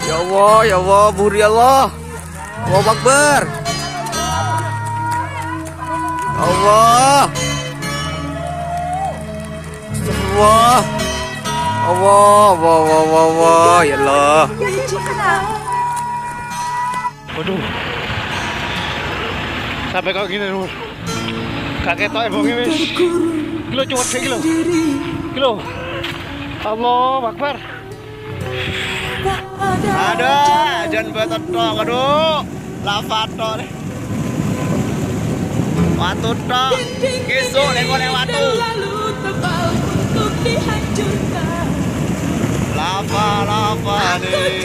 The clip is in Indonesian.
Ya Allah, buri Allah. Allahu Akbar. Allah. Astagfirullah. Allah, ya Allah. Waduh. Sampai kau gini dulu. Kakek toy bongi wis. Kilo cuma 2 kilo. Kilo. Allah Akbar. Ada, jangan betot tok, aduh. Lava tok deh. Watu tok. Kisuk nengok watu. Lava deh.